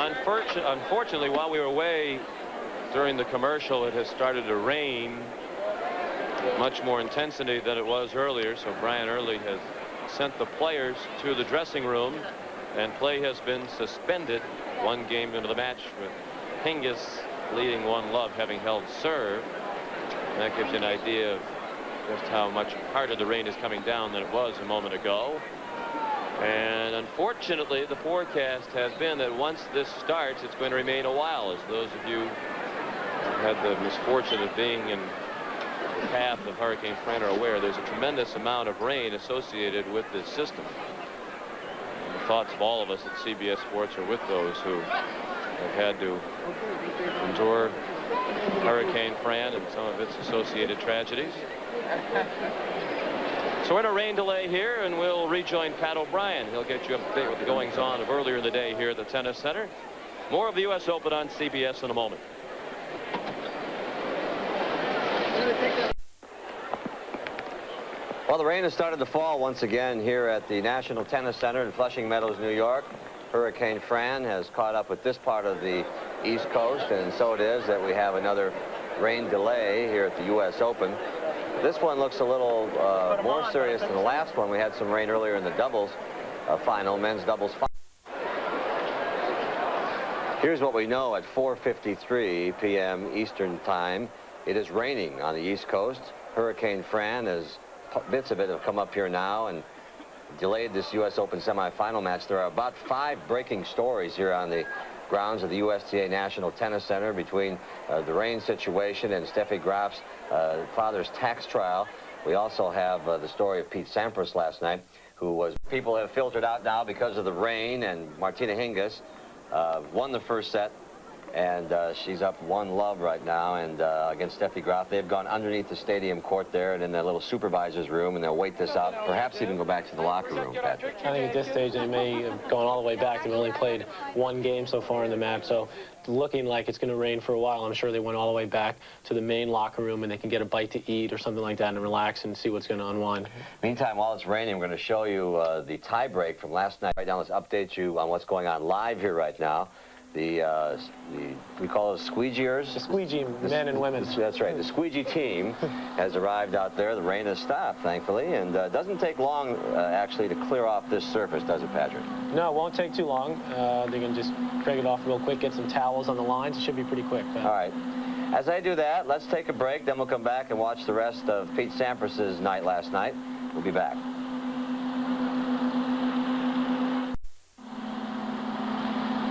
Unfortunately, while we were away during the commercial, it has started to rain with much more intensity than it was earlier. So Brian Early has sent the players to the dressing room, and play has been suspended 1 game into the match, with Hingis leading 1-love, having held serve. And that gives you an idea of just how much harder the rain is coming down than it was a moment ago. And unfortunately, the forecast has been that once this starts, it's going to remain a while. As those of you who had the misfortune of being in the path of Hurricane Fran are aware, there's a tremendous amount of rain associated with this system. And the thoughts of all of us at CBS Sports are with those who have had to endure Hurricane Fran and some of its associated tragedies. So we're in a rain delay here, and we'll rejoin Pat O'Brien. He'll get you up to date with the goings-on of earlier in the day here at the Tennis Center. More of the U.S. Open on CBS in a moment. Well, the rain has started to fall once again here at the National Tennis Center in Flushing Meadows, New York. Hurricane Fran has caught up with this part of the East Coast, and so it is that we have another rain delay here at the U.S. Open. This one looks a little more serious than the last one. We had some rain earlier in the doubles final, men's doubles final. Here's what we know at 4:53 p.m. Eastern Time. It is raining on the East Coast. Hurricane Fran, as bits of it have come up here now and delayed this U.S. Open semifinal match. There are about 5 breaking stories here on the grounds of the USTA National Tennis Center between the rain situation and Steffi Graf's father's tax trial. We also have the story of Pete Sampras last night, who was, people have filtered out now because of the rain, and Martina Hingis won the first set, and she's up 1-love right now, and against Steffi Graf. They've gone underneath the stadium court there and in their little supervisor's room, and they'll wait this out, perhaps even go back to the locker room, Patrick. I think at this stage they may have gone all the way back. They've only played 1 game so far in the match, so looking like it's going to rain for a while. I'm sure they went all the way back to the main locker room, and they can get a bite to eat or something like that and relax and see what's going to unwind. Meantime, while it's raining, we're going to show you the tie break from last night. Right now, let's update you on what's going on live here right now. We call it squeegeers. The squeegee men and women. That's right. The squeegee team has arrived out there. The rain has stopped, thankfully, and it doesn't take long, actually, to clear off this surface, does it, Patrick? No, it won't take too long. They can just break it off real quick, get some towels on the lines. It should be pretty quick. All right. As I do that, let's take a break. Then we'll come back and watch the rest of Pete Sampras' night last night. We'll be back.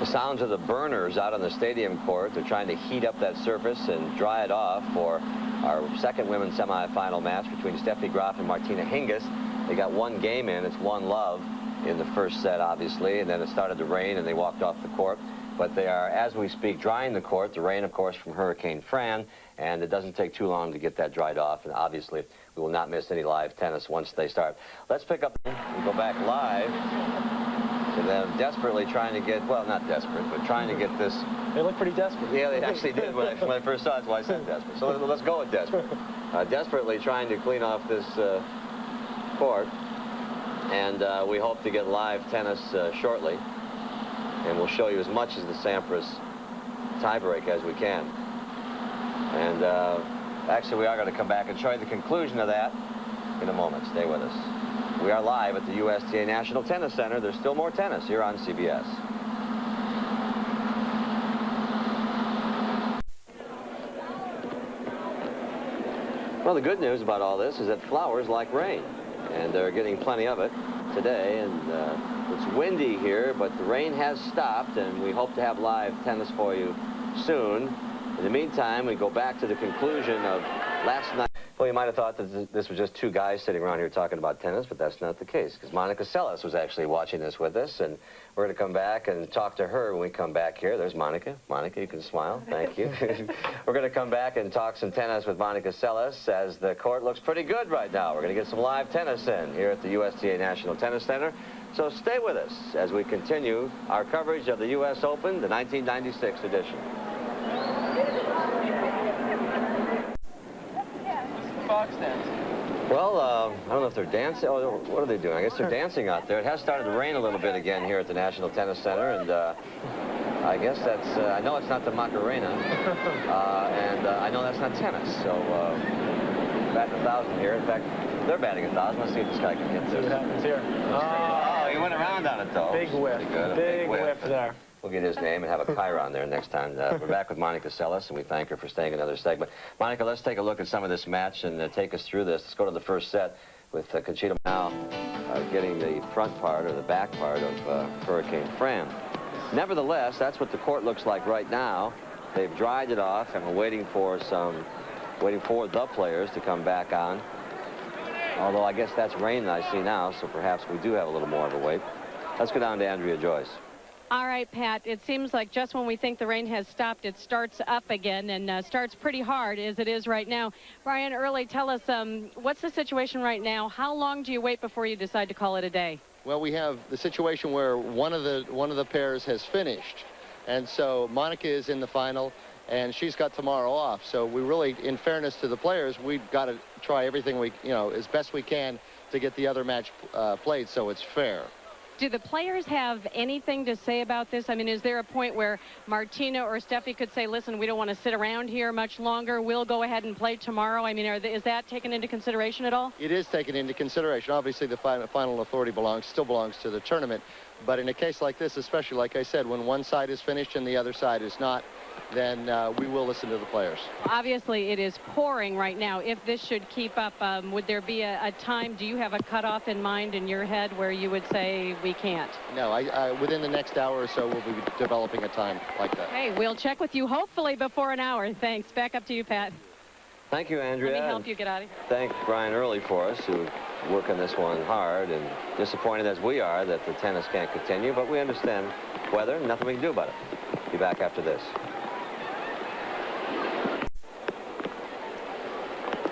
The sounds of the burners out on the stadium court. They're trying to heat up that surface and dry it off for our second women's semifinal match between Steffi Graf and Martina Hingis. They got 1 game in. It's 1-love in the first set, obviously, and then it started to rain and they walked off the court. But they are, as we speak, drying the court. The rain, of course, from Hurricane Fran, and it doesn't take too long to get that dried off. And obviously, we will not miss any live tennis once they start. Let's pick up and go back live to them desperately trying to get, well, not desperate, but trying to get this. They look pretty desperate. Yeah, they actually did when I first saw it. That's why I said desperate. So let's go with desperate. Desperately trying to clean off this court. And we hope to get live tennis shortly. And we'll show you as much as the Sampras tiebreak as we can. And actually, we are going to come back and show you the conclusion of that in a moment. Stay with us. We are live at the USTA National Tennis Center. There's still more tennis here on CBS. Well, the good news about all this is that flowers like rain, and they're getting plenty of it today. And it's windy here, but the rain has stopped, and we hope to have live tennis for you soon. In the meantime, we go back to the conclusion of last night. Well, you might have thought that this was just 2 guys sitting around here talking about tennis, but that's not the case, because Monica Seles was actually watching this with us, and we're going to come back and talk to her when we come back here. There's Monica. Monica, you can smile. Thank you. We're going to come back and talk some tennis with Monica Seles, as the court looks pretty good right now. We're going to get some live tennis in here at the USTA National Tennis Center. So stay with us as we continue our coverage of the U.S. Open, the 1996 edition. Fox dancing. Well, I don't know if they're dancing. Oh, what are they doing? I guess they're dancing out there. It has started to rain a little bit again here at the National Tennis Center, and I guess that's, I know it's not the Macarena, and I know that's not tennis, so batting 1,000 here. In fact, they're batting 1,000. Let's see if this guy can hit this. See what happens here. Oh, he went around on it, though. Big whiff. Good, big whiff there. We'll get his name and have a Chiron there next time. We're back with Monica Seles, and we thank her for staying another segment. Monica, let's take a look at some of this match and take us through this. Let's go to the first set with Conchita now getting the front part or the back part of Hurricane Fran. Nevertheless, that's what the court looks like right now. They've dried it off, and we're waiting for the players to come back on. Although I guess that's rain that I see now, so perhaps we do have a little more of a wait. Let's go down to Andrea Joyce. All right, Pat, it seems like just when we think the rain has stopped, it starts up again and starts pretty hard as it is right now. Brian Early, tell us, what's the situation right now? How long do you wait before you decide to call it a day? Well, we have the situation where one of the pairs has finished, and so Monica is in the final, and she's got tomorrow off. So we really, in fairness to the players, we've got to try everything we, as best we can to get the other match played, so it's fair. Do the players have anything to say about this? I mean, is there a point where Martina or Steffi could say, listen, we don't want to sit around here much longer. We'll go ahead and play tomorrow. I mean, is that taken into consideration at all? It is taken into consideration. Obviously, the final authority still belongs to the tournament. But in a case like this, especially, like I said, when one side is finished and the other side is not, then we will listen to the players. Obviously, it is pouring right now. If this should keep up, would there be a time? Do you have a cutoff in mind in your head where you would say we can't? No, within the next hour or so, we'll be developing a time like that. Hey, we'll check with you hopefully before an hour. Thanks. Back up to you, Pat. Thank you, Andrea. Let me help you get out of here. Thank Brian Early for us, who's working this one hard, and disappointed as we are that the tennis can't continue, but we understand weather and nothing we can do about it. Be back after this.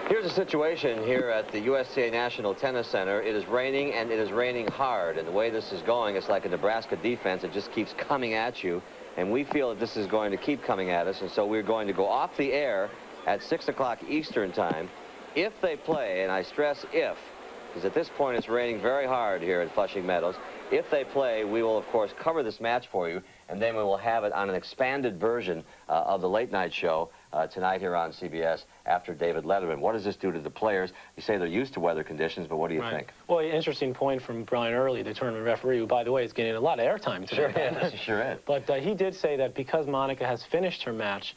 Here's a situation here at the USTA National Tennis Center. It is raining, and it is raining hard. And the way this is going, it's like a Nebraska defense. It just keeps coming at you. And we feel that this is going to keep coming at us. And so we're going to go off the air at 6 o'clock Eastern time. If they play, and I stress if, because at this point it's raining very hard here at Flushing Meadows. If they play, we will, of course, cover this match for you. And then we will have it on an expanded version of the late night show tonight here on CBS after David Letterman. What does this do to the players? You say they're used to weather conditions, but what do you think? Well, interesting point from Brian Early, the tournament referee, who, by the way, is getting a lot of airtime today. Sure is. But he did say that because Monica has finished her match,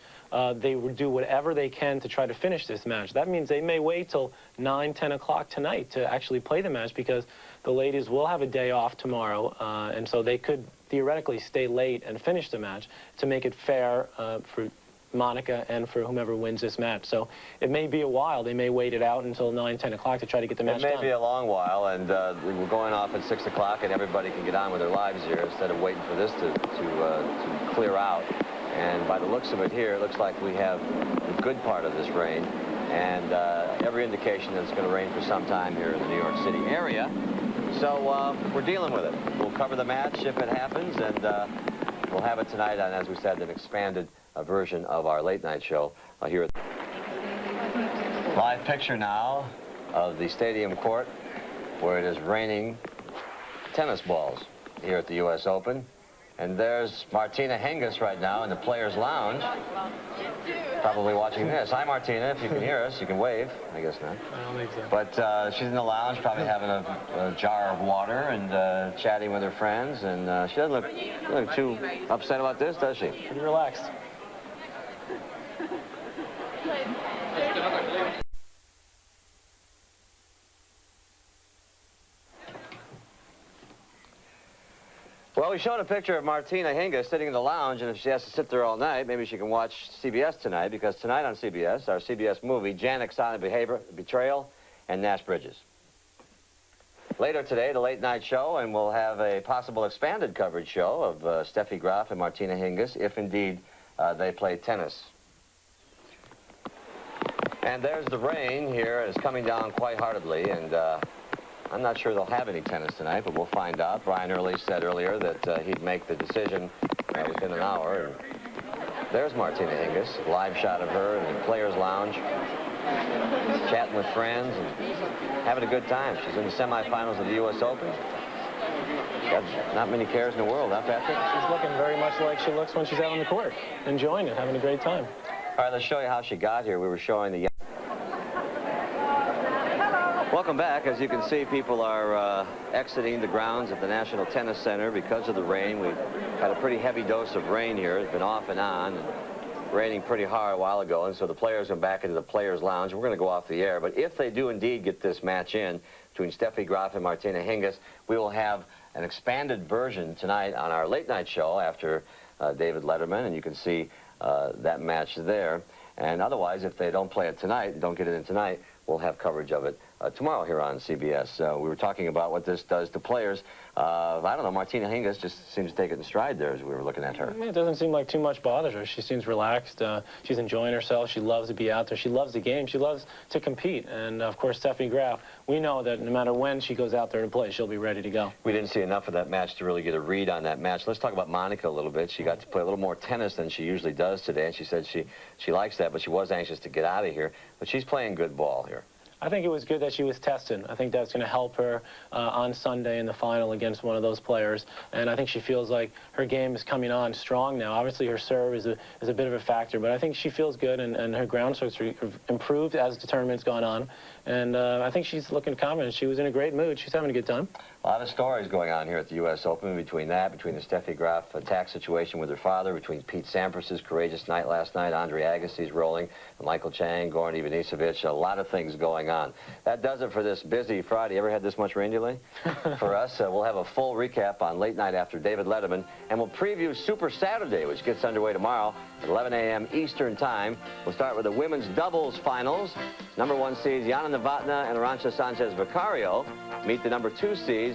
they would do whatever they can to try to finish this match. That means they may wait till 9, 10 o'clock tonight to actually play the match, because the ladies will have a day off tomorrow, and so they could theoretically stay late and finish the match to make it fair for Monica and for whomever wins this match. So it may be a while. They may wait it out until 9, 10 o'clock to try to get the match done. It may be a long while, and we're going off at 6 o'clock, and everybody can get on with their lives here instead of waiting for this to clear out. And by the looks of it here, it looks like we have the good part of this rain, and every indication that it's going to rain for some time here in the New York City area. So we're dealing with it. We'll cover the match if it happens, and we'll have it tonight on, as we said, an expanded version of our late night show here. Live picture now of the stadium court where it is raining tennis balls here at the U.S. Open. And there's Martina Hingis right now in the Players Lounge, probably watching this. Hi, Martina. If you can hear us, you can wave. I guess not. I don't think so. But she's in the lounge, probably having a jar of water and chatting with her friends. And she doesn't look too upset about this, does she? Pretty relaxed. Well, we showed a picture of Martina Hingis sitting in the lounge, and if she has to sit there all night, maybe she can watch CBS tonight, because tonight on CBS, our CBS movie, Janek Silent Betrayal and Nash Bridges. Later today, the late night show, and we'll have a possible expanded coverage show of Steffi Graf and Martina Hingis, if indeed they play tennis. And there's the rain here. It's coming down quite heartedly, and I'm not sure they'll have any tennis tonight, but we'll find out. Brian Early said earlier that he'd make the decision within an hour. And there's Martina Hingis, live shot of her in the Players Lounge, chatting with friends and having a good time. She's in the semifinals of the U.S. Open. Got not many cares in the world, huh, Patrick? She's looking very much like she looks when she's out on the court, enjoying it, having a great time. All right, let's show you how she got here. We were showing the... Welcome back. As you can see, people are exiting the grounds at the National Tennis Center because of the rain. We've had a pretty heavy dose of rain here. It's been off and on, and raining pretty hard a while ago, and so the players went back into the players' lounge. We're going to go off the air, but if they do indeed get this match in between Steffi Graf and Martina Hingis, we will have an expanded version tonight on our late night show after David Letterman, and you can see that match there. And otherwise, if they don't play it tonight, don't get it in tonight, we'll have coverage of it tomorrow here on CBS. We were talking about what this does to players. I don't know, Martina Hingis just seems to take it in stride there as we were looking at her. It doesn't seem like too much bothers her. She seems relaxed. She's enjoying herself. She loves to be out there. She loves the game. She loves to compete. And, of course, Steffi Graf, we know that no matter when she goes out there to play, she'll be ready to go. We didn't see enough of that match to really get a read on that match. Let's talk about Monica a little bit. She got to play a little more tennis than she usually does today, and she said she likes that, but she was anxious to get out of here. But she's playing good ball here. I think it was good that she was tested. I think that's going to help her on Sunday in the final against one of those players. And I think she feels like her game is coming on strong now. Obviously, her serve is a bit of a factor, but I think she feels good, and her ground strokes have improved as the tournament's gone on. And I think she's looking confident. She was in a great mood. She's having a good time. A lot of stories going on here at the U.S. Open between the Steffi Graf attack situation with her father, between Pete Sampras's courageous night last night, Andre Agassi's rolling, Michael Chang, Goran Ivanisevic, a lot of things going on. That does it for this busy Friday. Ever had this much rain, Julie? For us, we'll have a full recap on Late Night after David Letterman, and we'll preview Super Saturday, which gets underway tomorrow at 11 a.m. Eastern Time. We'll start with the women's doubles finals. #1 seeds Yana Novotná and Arantxa Sanchez Vicario meet the #2 seeds